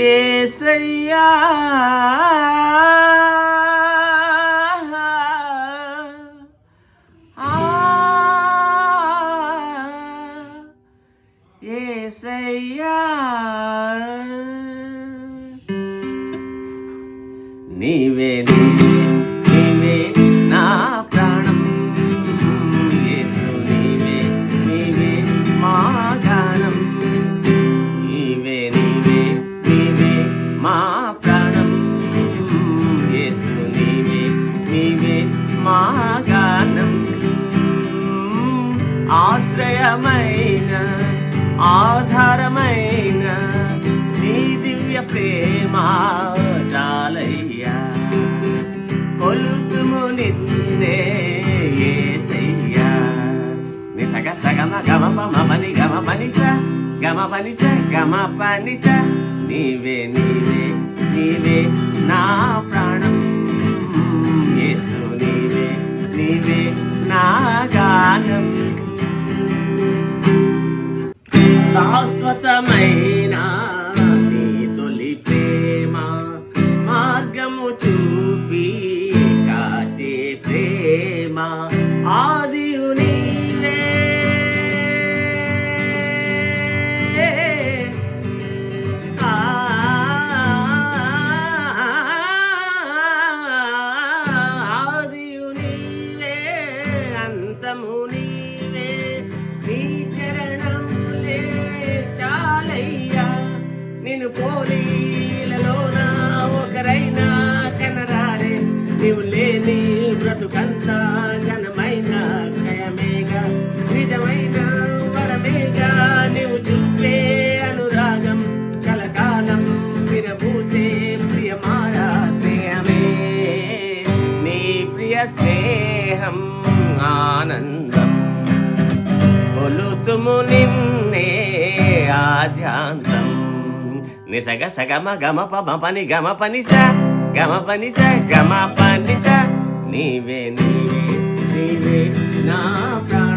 యేసయ్యా యేసయ్యా నీవే నీవే నీవే నా ప్రాణం యేసు నీవే నీవే మా గానం నీవే నీవే నీవే మా ప్రాణం యేసు నీవే నీవే మా గానం ఆశ్రయమైన ఆధారమైన నీ దివ్య ప్రేమ చాలయ్యా కొలుతుము నిన్నే యేసయ్యా ని సగ సగమ గమ పమ పని గమ పనిస గమ పనిస గమ పనిస నీవే నీవే నీవే నా ప్రాణం యేసు నీవే నీవే నా గానం శాశ్వతమైన నీ తొలి ప్రేమ మార్గము చూపి కాచే ప్రేమ ఆదియు నీవే ఆదియు నీవే అంతము నీవే నీ చరణములే చాలయ్యా నిన్ను పోలీలలోన ఒకరైనా కనరారే నీవు లేని బ్రతుకంతా ఘనమైన క్షయమేగా నిజమైన వరమేగా నీవు చూపే అనురాగం కలకాలం విరబూసే ప్రియమారా స్నేహమే నీ ప్రియ స్నేహం ఆనందం కొలుతుము నిన్నే ఆద్యాంతం నిసగ సగమ గమ పమ పని గమ పనిస గమ పనిస గమ పనిస నీవే నీవే నీవే నా ప్రాణం